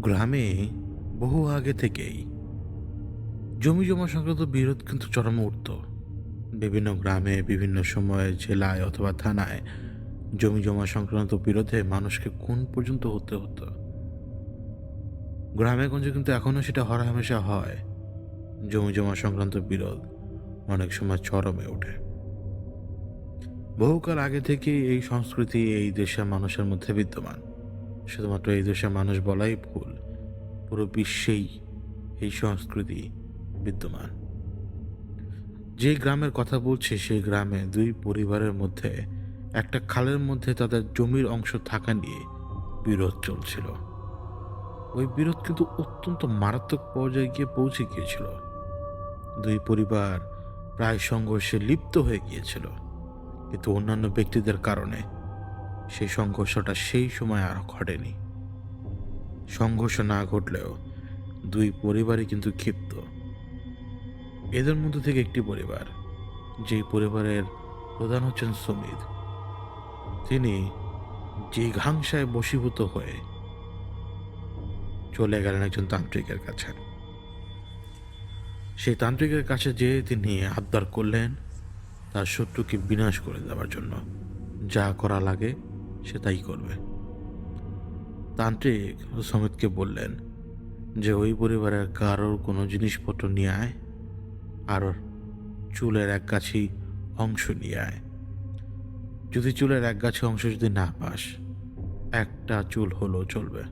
গ্রামে বহু আগে থেকেই জমি জমা সংক্রান্ত বিরোধ কিন্তু চরমে উঠত। বিভিন্ন গ্রামে বিভিন্ন সময়ে জেলায় অথবা থানায় জমি জমা সংক্রান্ত বিরোধে মানুষকে কোন পর্যন্ত হতে হতো। গ্রামে গঞ্জে কিন্তু এখনো সেটা হরহামেশা হয়। জমি জমা সংক্রান্ত বিরোধ অনেক সময় চরমে ওঠে। বহুকাল আগে থেকে এই সংস্কৃতি এই দেশের মানুষের মধ্যে বিদ্যমান। শুধুমাত্র এই দেশের মানুষ বলাই ভুল, পুরো বিশ্বেই এই সংস্কৃতি বিদ্যমান। যে গ্রামের কথা বলছি সেই গ্রামে দুই পরিবারের মধ্যে একটা খালের মধ্যে তাদের জমির অংশ থাকা নিয়ে বিরোধ চলছিল। ওই বিরোধ কিন্তু অত্যন্ত মারাত্মক পর্যায়ে গিয়ে পৌঁছে গিয়েছিল। দুই পরিবার প্রায় সংঘর্ষে লিপ্ত হয়ে গিয়েছিল, কিন্তু অন্যান্য ব্যক্তিদের কারণে সেই সংঘর্ষটা সেই সময় আর ঘটেনি। সংঘর্ষ না ঘটলেও দুই পরিবারই কিন্তু ক্ষিপ্ত। এদের মধ্যে থেকে একটি পরিবার, যেই পরিবারের প্রধান হচ্ছেন সুমিত, তিনি জিঘাংসায় বশীভূত হয়ে চলে গেলেন একজন তান্ত্রিকের কাছে। সেই তান্ত্রিকের কাছে যেয়ে তিনি আবদার করলেন তার শত্রুকে বিনাশ করে দেওয়ার জন্য। যা করা লাগে সে তাই করবে। তান্ত্রিক সুমিতকে বললেন যে ওই পরিবারের কারোর কোনো জিনিসপত্র নিয়ে আয়, আর চুলের এক গাছি অংশ নিয়ে আয়। যদি চুলের এক গাছি অংশ যদি না পাস, একটা চুল হলেও চলবে।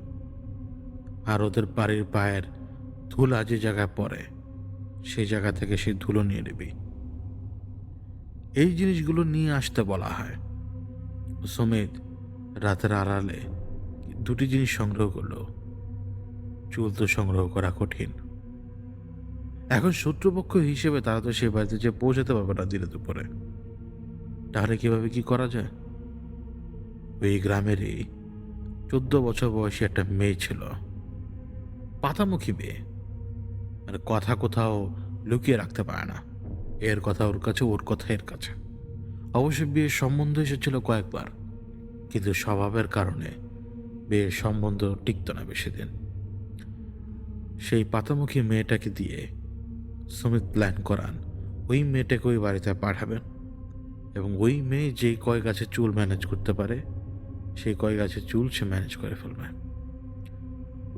আর ওদের বাড়ির পায়ের ধুলা যে জায়গায় পড়ে সেই জায়গা থেকে সেই ধুলো নিয়ে নিবি। এই জিনিসগুলো নিয়ে আসতে বলা হয়। সুমিত রাতের আড়ালে দুটি জিনিস সংগ্রহ করলো। চুল তো সংগ্রহ করা কঠিন। এখন শত্রুপক্ষ হিসেবে তারা তো সে বাড়িতে যে পৌঁছাতে পারবে না দিনে দুপুরে। তাহলে কিভাবে কি করা যায়? ওই গ্রামেরই 14 বছর বয়সী একটা মেয়ে ছিল, পাতামুখী মেয়ে। মানে কথা কোথাও লুকিয়ে রাখতে পারে না। এর কথা ওর কাছে, ওর কথা এর কাছে। অবশ্য বিয়ের সম্বন্ধ এসেছিল কয়েকবার, কিন্তু স্বভাবের কারণে বিয়ের সম্বন্ধ টিকত না বেশি দিন। সেই পাতামুখী মেয়েটাকে দিয়ে সুমিত প্ল্যান করান ওই মেয়েটাকে ওই বাড়িতে পাঠাবেন, এবং ওই মেয়ে যেই কয় গাছের চুল ম্যানেজ করতে পারে সেই কয় গাছের চুল সে ম্যানেজ করে ফেলবে।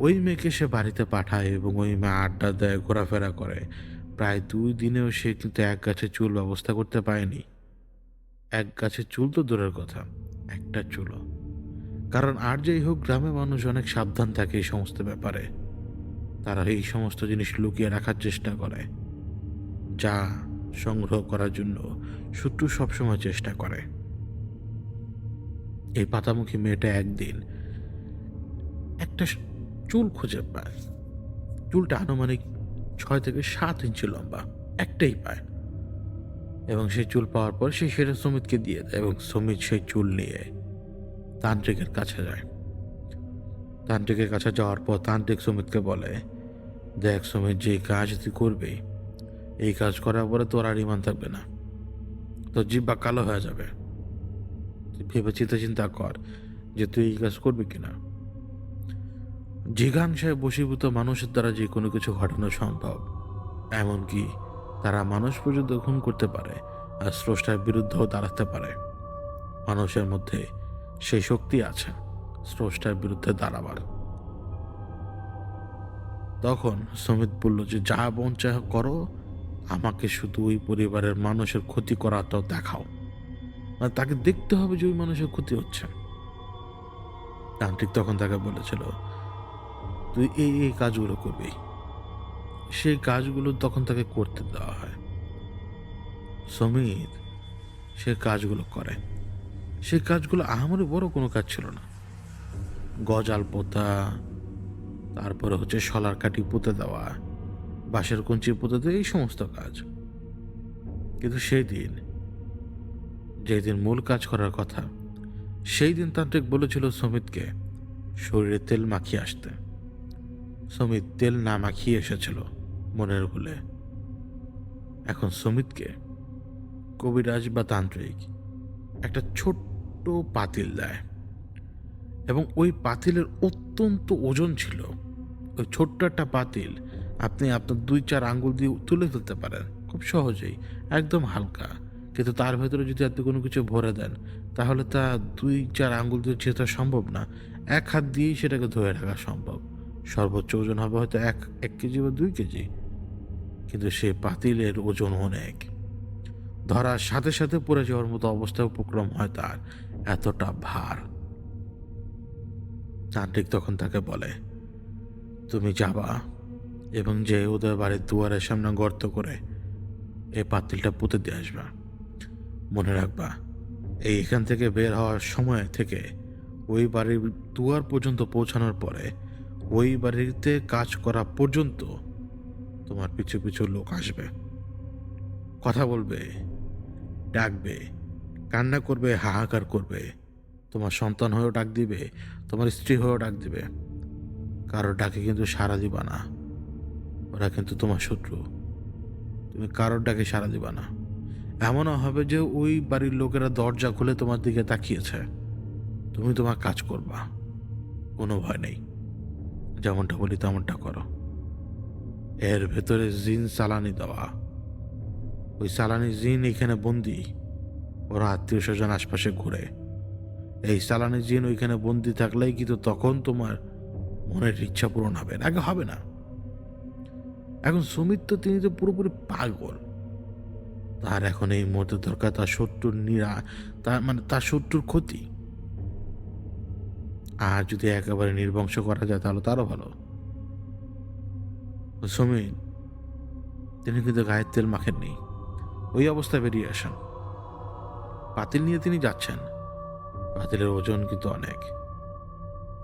ওই মেয়েকে সে বাড়িতে পাঠায় এবং ওই মেয়ে আড্ডা দেয়, ঘোরাফেরা করে। প্রায় 2 দিনেও সে কিন্তু এক গাছের চুল ব্যবস্থা করতে পারেনি। এক গাছের চুল তো দূরের কথা, একটা চুলও। কারণ আর যাই হোক, গ্রামে মানুষ অনেক সাবধান থাকে এই সমস্ত ব্যাপারে। তারা এই সমস্ত জিনিস লুকিয়ে রাখার চেষ্টা করে। যা সংগ্রহ করার জন্য শত্রু সবসময় চেষ্টা করে। এই পাতামুখী মেয়েটা একদিন একটা চুল খুঁজে পায়। চুলটা আনুমানিক 6 থেকে 7 ইঞ্চি লম্বা, একটাই পায়। এবং সেই চুল পাওয়ার পর সে সেটা সুমিতকে দিয়ে দেয়, এবং সুমিত সেই চুল নিয়ে তান্ত্রিকের কাছে যায়। তান্ত্রিকের কাছে যাওয়ার পর তান্ত্রিক সুমিতকে বলে, দেখ সুমিত, যে কাজ তুই করবি, এই কাজ করার পরে তোর আর ইমান থাকবে না, তোর জিহ্বা কালো হয়ে যাবে। তুই ভেবে চিন্তা কর যে তুই এই কাজ করবি কিনা। জিঘাংসায় বশীভূত মানুষের দ্বারা যে কোনো কিছু ঘটানো সম্ভব। এমনকি তারা মানুষ পর্যন্ত খুন করতে পারে, আর স্রষ্টার বিরুদ্ধেও দাঁড়াতে পারে। মানুষের মধ্যে সেই শক্তি আছে স্রষ্টার বিরুদ্ধে দাঁড়াবার। তখন সুমিত বলল যে যা মন চায় করো, আমাকে শুধু ওই পরিবারের মানুষের ক্ষতি করাটাও দেখাও। মানে তাকে দেখতে হবে যে ওই মানুষের ক্ষতি হচ্ছে। তান্ত্রিক তখন তাকে বলেছিল, তুই এই এই কাজগুলো করবি। সেই কাজগুলো তখন তাকে করতে দেওয়া হয়। সুমিত সে কাজগুলো করে। সেই কাজগুলো আহামরি বড় কোনো কাজ ছিল না। গজাল পোতা, তারপরে হচ্ছে শলার কাঠি পুঁতে দেওয়া, বাঁশের কঞ্চি পুঁতে দেওয়া, এই সমস্ত কাজ। কিন্তু সেই দিন, যেদিন মূল কাজ করার কথা, সেই দিন তান্ত্রিক বলেছিল সুমিতকে শরীরে তেল মাখিয়ে আসতে। সুমিত তেল না মাখিয়ে এসেছিল মনের ভুলে। এখন সুমিতকে কবিরাজ বা তান্ত্রিক একটা ছোট্ট পাতিল দেয়, এবং ওই পাতিলের অত্যন্ত ওজন ছিল ওই ছোট্ট একটা পাতিল আপনি আপনার 2-4 আঙ্গুল দিয়ে তুলে ফেলতে পারেন খুব সহজেই, একদম হালকা। কিন্তু তার ভেতরে যদি আপনি কোনো কিছু ভরে দেন, তাহলে তা 2-4 আঙ্গুল দিয়ে যেটা সম্ভব না। এক হাত দিয়েই সেটাকে ধরে রাখা সম্ভব। সর্বোচ্চ ওজন হবে হয়তো 1 কেজি বা 2 কেজি। কিন্তু সে পাতিলের ওজন অনেক। ধরার সাথে সাথে পড়ে যাওয়ার মতো অবস্থা উপক্রম হয় তার, এতটা ভার। যান্ত্রিক তখন তাকে বলে, তুমি যাবা এবং যে ওদের বাড়ির দুয়ারের সামনে গর্ত করে এই পাতিলটা পুঁতে দিয়ে আসবা। মনে রাখবা, এখান থেকে বের হওয়ার সময় থেকে ওই বাড়ির দুয়ার পর্যন্ত পৌঁছানোর পরে ওই বাড়িতে কাজ করা পর্যন্ত তোমার পিছু পিছু লোক আসবে, কথা বলবে, ডাকবে, কান্না করবে, হাহাকার করবে। তোমার সন্তান হয়েও ডাক দিবে, তোমার স্ত্রী হয়েও ডাক দিবে। কারোর ডাকে কিন্তু সাড়া দিবা না, ওরা কিন্তু তোমার শত্রু। তুমি কারোর ডাকে সাড়া দিবা না। এমনও হবে যে ওই বাড়ির লোকেরা দরজা খুলে তোমার দিকে তাকিয়েছে, তুমি তোমার কাজ করবা, কোনো ভয় নেই। যেমনটা বলি তেমনটা করো। এর ভেতরে জিন চালানি দেওয়া, ওই চালানি জিন এখানে বন্দি, ওরা আত্মীয় স্বজন আশপাশে ঘুরে। এই চালানি জিন ওইখানে বন্দি থাকলেই কিন্তু তখন তোমার মনের ইচ্ছা পূরণ হবে, আগে হবে না। এখন সুমিত তো তিনি তো পুরোপুরি পাগল। তার এখন এই মুহূর্তে দরকার তার শত্রুর তার শত্রুর ক্ষতি। আর যদি একেবারে নির্বংশ করা যায় তাহলে তারও ভালো। সুমিত তিনি কিন্তু গায়ের তেল মাখেননি, ওই অবস্থায় বেরিয়ে আসেন। পাতিল নিয়ে তিনি যাচ্ছেন। পাতিলের ওজন কিন্তু অনেক,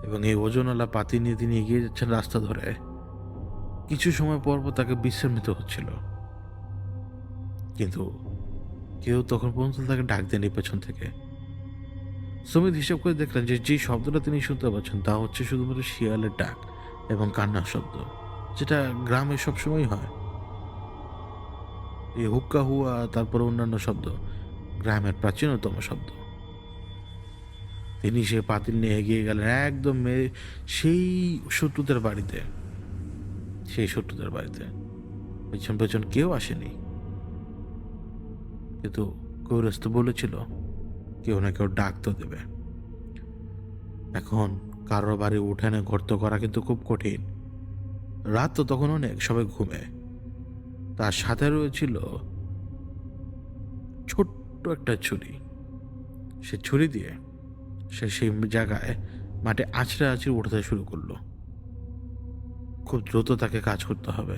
এবং এই ওজনওয়ালা পাতিল নিয়ে তিনি এগিয়ে যাচ্ছেন রাস্তা ধরে। কিছু সময় পর পর তাকে বিশ্রাম নিতে হচ্ছিল, কিন্তু কেউ তখন পর্যন্ত তাকে ডাক দেয়নি পেছন থেকে। সুমিত হিসাব করে দেখলেন যে যে শব্দটা তিনি শুনতে পাচ্ছেন তা হচ্ছে শুধুমাত্র শিয়ালের ডাক এবং কান্নার শব্দ, যেটা গ্রামে সবসময় হয়। এই হুক্কা হুয়া, তারপর অন্যান্য শব্দ গ্রামের প্রাচীনতম শব্দ। তিনি সে পাতিল নিয়ে এগিয়ে গেলেন একদম সেই শত্রুদের বাড়িতে। সেই শত্রুদের বাড়িতে পেছন পেছন কেউ আসেনি, কিন্তু কৌরস্ত বলেছিল কেউ না কেউ ডাক তো দেবে। এখন কারোর বাড়ি উঠানে গর্ত করা কিন্তু খুব কঠিন। রাত তো তখন অনেক, সবাই ঘুমে। তার সাথে রয়েছিল ছোট্ট একটা ছুরি। সে ছুরি দিয়ে সে সেই জায়গায় মাঠে আছড়ে আছড়ে উঠতে শুরু করলো। খুব দ্রুত তাকে কাজ করতে হবে,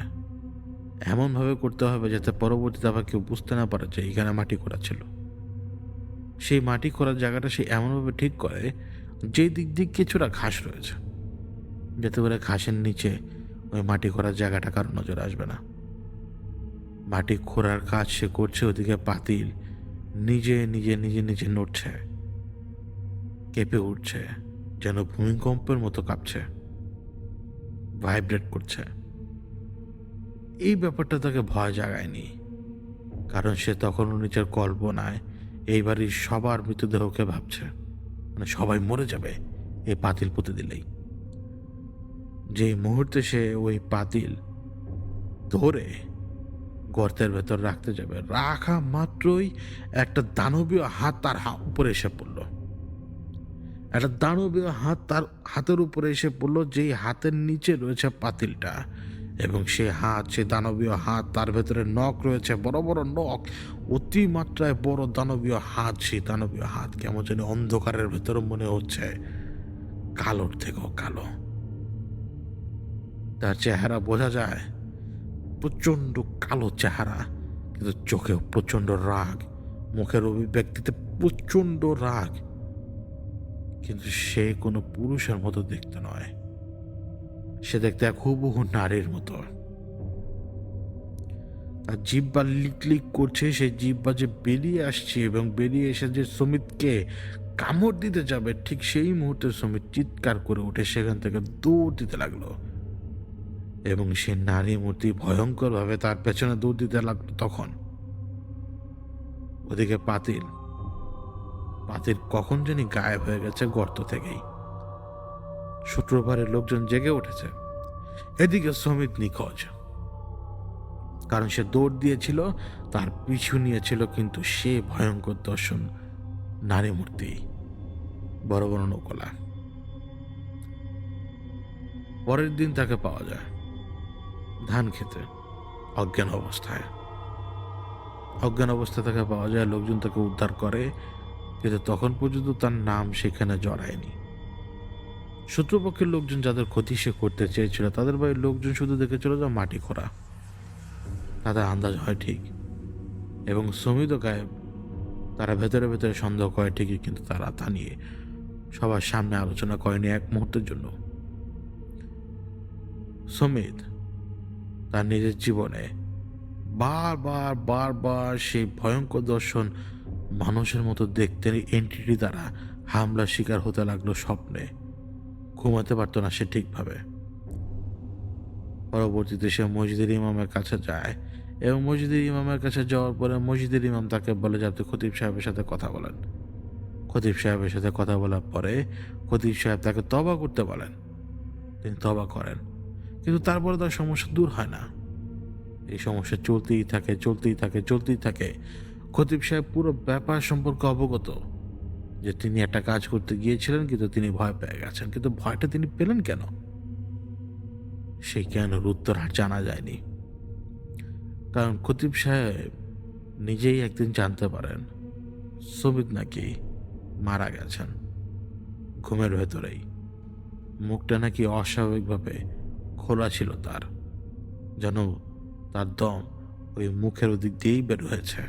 এমনভাবে করতে হবে যাতে পরবর্তীতে আবার কেউ বুঝতে না পারে যে এখানে মাটি করা ছিল। সেই মাটি করার জায়গাটা সে এমনভাবে ঠিক করে যে দিক দিক কিছুটা ঘাস রয়েছে, যাতে করে ঘাসের নিচে ওই মাটি করার জায়গাটা কারো নজর আসবে না। মাটি খোঁড়ার কাজ সে করছে, ওদিকে পাতিল নিজে নিজে নিজে নিজে নড়ছে, কেঁপে উঠছে, যেন ভূমিকম্পের মতো কাঁপছে, ভাইব্রেট করছে। এই ব্যাপারটা তাকে ভয় জাগায়নি, কারণ সে তখনও নিজের কল্পনায় এই বাড়ির সবার মৃতদেহকে ভাবছে, মানে সবাই মরে যাবে এই পাতিল পুঁতে দিলেই। যেই মুহূর্তে সে ওই পাতিল ধরে গর্তের ভেতর রাখতে যাবে, রাখা মাত্রই একটা দানবীয় হাত তার উপরে এসে পড়ল। একটা দানবীয় হাত তার হাতের উপরে এসে পড়লো, যেই হাতের নিচে রয়েছে পাতিলটা। এবং সে হাত, সে দানবীয় হাত, তার ভেতরে নখ রয়েছে, বড় বড় নখ, অতিমাত্রায় বড় দানবীয় হাত। সেই দানবীয় হাত কেমন যেন অন্ধকারের ভেতরে মনে হচ্ছে কালোর থেকেও কালো। তার চেহারা বোঝা যায় প্রচন্ড কালো চেহারা, কিন্তু চোখেও প্রচন্ড রাগ, মুখের অভিব্যক্তিতে প্রচন্ড রাগ। কিন্তু সে কোনো পুরুষের মতো দেখতে নয়, সে দেখতে এক হুবহু নারীর মতো। তার জিহ্বা লিক লিক করছে, সেই জিহ্বা যে বেরিয়ে আসছে এবং বেরিয়ে এসে যে সুমিতকে কামড় দিতে যাবে, ঠিক সেই মুহূর্তে সুমিত চিৎকার করে উঠে সেখান থেকে দৌড় দিতে লাগলো। এবং সে নারী মূর্তি ভয়ঙ্কর ভাবে তার পেছনে দৌড় দিতে লাগলো। তখন ওদিকে পাতিল কখন জানি গায়েব হয়ে গেছে গর্ত থেকেই। শুক্রবারের লোকজন জেগে উঠেছে, এদিকে সমিত নিখোঁজ, কারণ সে দৌড় দিয়েছিল, তার পিছু নিয়েছিল কিন্তু সে ভয়ঙ্কর দর্শন নারী মূর্তি, বড় বড় নকলা। পরের দিন তাকে পাওয়া যায় ধান খেতে অজ্ঞান অবস্থায়। অজ্ঞান অবস্থায় তাকে পাওয়া যায়, লোকজন তাকে উদ্ধার করে, কিন্তু তখন পর্যন্ত তার নাম সেখানে জড়ায়নি। শত্রুপক্ষের লোকজন যাদের ক্ষতি সে করতে চেয়েছিল তাদের বাড়ির লোকজন শুধু দেখেছিল যে মাটি খোঁড়া, তাদের আন্দাজ হয় ঠিক, এবং সমিত গায়েব। তারা ভেতরে ভেতরে সন্দেহ করে ঠিকই, কিন্তু তারা তা নিয়ে সবার সামনে আলোচনা করেনি এক মুহূর্তের জন্য। সমিত তার নিজের জীবনে বারবার বারবার সেই ভয়ঙ্কর দর্শন মানুষের মতো দেখতে এন্টিটি দ্বারা হামলার শিকার হতে লাগলো স্বপ্নে। ঘুমাতে পারতো না সে ঠিকভাবে। পরবর্তীতে সে মসজিদের ইমামের কাছে যায়, এবং মসজিদের ইমামের কাছে যাওয়ার পরে মসজিদের ইমাম তাকে বলে যে আপনি খতিব সাহেবের সাথে কথা বলেন। খতিব সাহেবের সাথে কথা বলার পরে খতিব সাহেব তাকে তওবা করতে বলেন, তিনি তওবা করেন, কিন্তু তারপরে তার সমস্যা দূর হয় না। এই সমস্যা চলতেই থাকে চলতেই থাকে চলতেই থাকে। খতিব সাহেব পুরো ব্যাপার সম্পর্কে অবগত, যে তিনি একটা কাজ করতে গিয়েছিলেন কিন্তু তিনি ভয় পেয়ে গেছেন, কিন্তু ভয়টা তিনি পেলেন কেন, সেই কেন উত্তর আর জানা যায়নি। কারণ খতিব সাহেব নিজেই একদিন জানতে পারেন সমিত নাকি মারা গেছেন ঘুমের ভেতরেই। মুখটা নাকি অস্বাভাবিকভাবে খোলা ছিল তার, যেন তার দম ওই মুখের ওদিক দিয়েই বের হয়েছে।